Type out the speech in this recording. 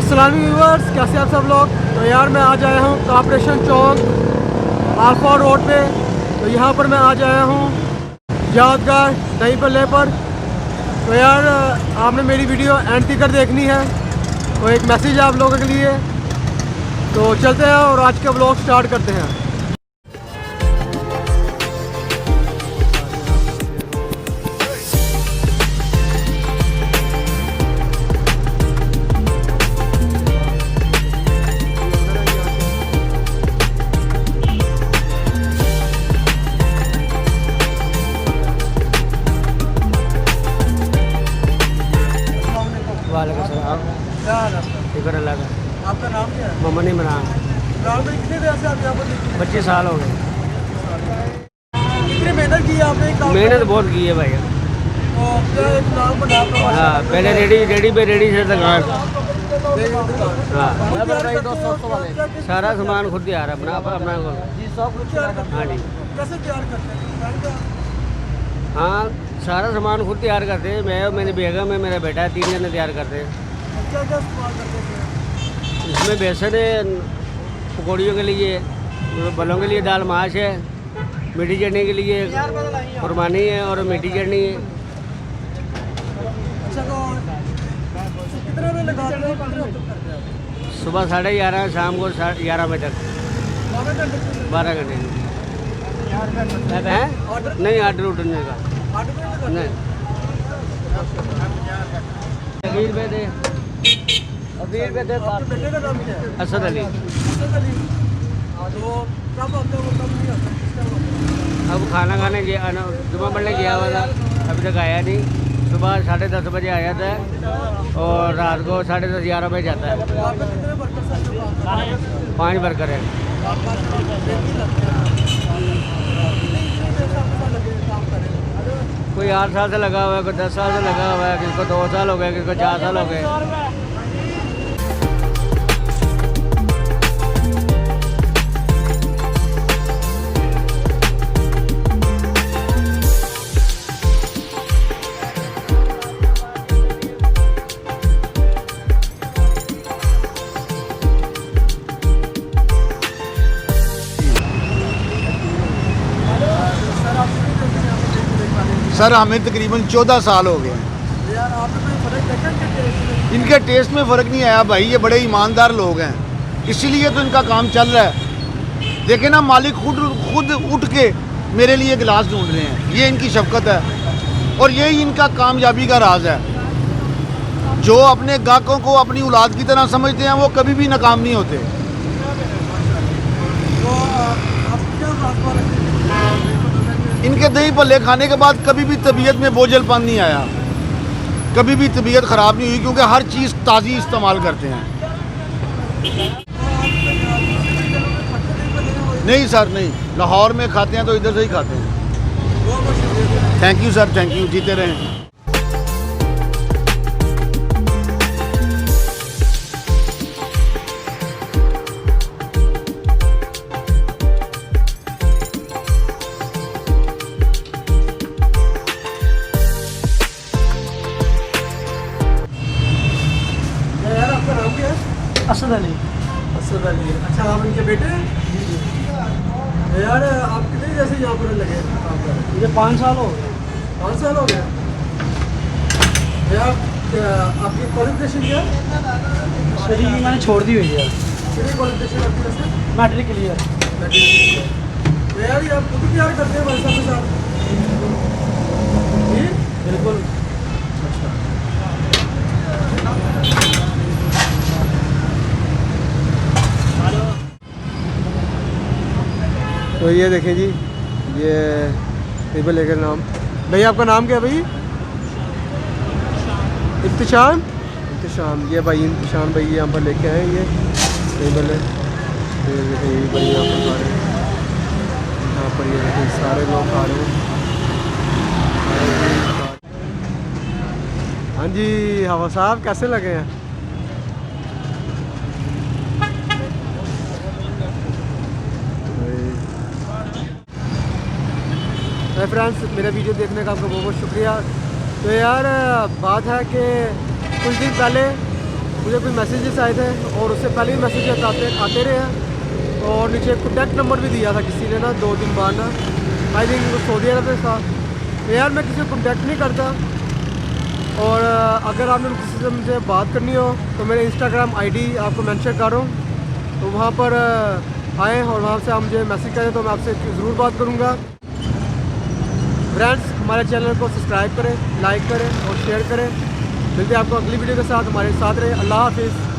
अस्सलाम व्यूअर्स, कैसे आप सब लोग। तो यार मैं आज आया हूँ कॉर्पोरेशन चौक आल्फा रोड पे। तो यहाँ पर मैं आज आया हूँ यादगार दही बल्ले पर। तो यार आपने मेरी वीडियो एंड तक देखनी है, तो एक मैसेज है आप लोगों के लिए। तो चलते हैं और आज का व्लॉग स्टार्ट करते हैं। शुक्र अल्लाह का। आपका नाम क्या है? मोहम्मद इमरान। कितने देर से आप यहाँ पर? 25 साल हो गए। कितनी मेहनत की है आपने? मेहनत बहुत की है भाई। तो क्या एक नाम बना आपका? हाँ, पहले रेडी से दुकान। हाँ, सारा सामान खुद तैयार है अपना को। हाँ जी, कैसे तैयार करते हैं? हाँ, सारा सामान खुद तैयार करते हैं। मैं और मेरी बेगम है, मेरा बेटा है, 3 जने तैयार करते हैं। क्या क्या इस्तेमाल करते हैं? इसमें बेसन है पकौड़ियों के लिए, बलों के लिए दाल माश है, मीठी चटनी के लिए कुरबानी है और मीठी चटनी है। अच्छा, तो कितने में लगाते हैं? कितने वक्त तक करते हैं? सुबह 11:30, शाम को 11 बजे तक। 12 घंटे हैं? नहीं, ऑर्डर उठने का नहीं। 20 रुपये दे, 20 रुपये दे। आपके बेटे का नाम क्या है? असद अली। असद अली। तो कब आता है वो, कब नहीं आता? किस टाइम आता है? अब खाना खाने गया, जुम्मा पढ़ने गया हुआ था, अभी तक आया नहीं। सुबह 10:30 बजे आया था और रात को 10:30 11 बजे जाता है। तो आपके कितने वर्कर्स हैं जो काम कर रहे हैं? 5 वर्कर है। आपका कितनी लगते हैं? कितनी देर से आपके साथ लगे हैं काम कर रहे हैं? कोई 8 साल से लगा हुआ है, कोई 10 साल से लगा हुआ है, किसी को 2 साल हो गए, किसी को 4 साल हो गए। सर हमें तकरीबन 14 साल हो गए हैं। यार आपने कोई फर्क देखा इनके टेस्ट में? इनके टेस्ट में फ़र्क नहीं आया भाई, ये बड़े ईमानदार लोग हैं, इसीलिए तो इनका काम चल रहा है। देखे ना, मालिक खुद उठ के मेरे लिए गिलास ढूंढ रहे हैं। ये इनकी शफकत है और यही इनका कामयाबी का राज है। जो अपने गाहकों को अपनी औलाद की तरह समझते हैं वो कभी भी नाकाम नहीं होते। तो आप क्या खास रखते हैं? इनके दही भल्ले खाने के बाद कभी भी तबीयत में बोझलपन नहीं आया, कभी भी तबीयत ख़राब नहीं हुई, क्योंकि हर चीज़ ताज़ी इस्तेमाल करते हैं। नहीं सर, नहीं, लाहौर में खाते हैं तो इधर से ही खाते हैं। Thank you sir, thank you, जीते रहें। यार आपका नाम क्या है? असद अली। असद अली। अच्छा, आप इनके बेटे हैं? जी। यार आप कितने जैसे यहाँ पर लगे काम कर? मुझे 5 साल हो गए। 5 साल हो गया। यार आपकी क्वालिफिकेशन क्या है? स्टडी मैंने छोड़ दी हुई है। कितनी क्वालिफिकेशन आपकी वैसे? Matric clear. तो यार ये आप खुद ही तैयार करते हैं भाई साहब के साथ? जी बिल्कुल। तो ये देखें जी, ये टेबल लेकर नाम। भैया आपका नाम क्या है भाई? इब्तिशाम। इब्तिशाम, ये भाई इब्तिशाम भाई यहाँ पर लेके आए ये टेबल है। ये देखें, ये भाई यहाँ पर खा रहे हैं। यहाँ पर ये देखें सारे लोग खा रहे हैं। हाँ जी, हवा साहब कैसे लगे हैं? फ्रेंड्स, मेरा वीडियो देखने का आपका बहुत बहुत शुक्रिया। तो यार बात है कि कुछ दिन पहले मुझे कुछ मैसेजेस आए थे और उससे पहले भी मैसेजेस आते रहे हैं। और नीचे कॉन्टैक्ट नंबर भी दिया था किसी ने ना 2 दिन बाद ना, आई थिंक वो सऊदी अरब में था। तो यार मैं किसी को कॉन्टैक्ट नहीं करता, और अगर आपने किसी से मुझे बात करनी हो तो मेरे इंस्टाग्राम आईडी आपको मेंशन कर रहा हूँ, तो वहाँ पर आएँ और वहाँ से आप मुझे मैसेज करें तो मैं आपसे ज़रूर बात करूँगा। फ्रेंड्स, हमारे चैनल को सब्सक्राइब करें, लाइक करें और शेयर करें। मिलते हैं आपको अगली वीडियो के साथ, हमारे साथ रहे। अल्लाह हाफिज़।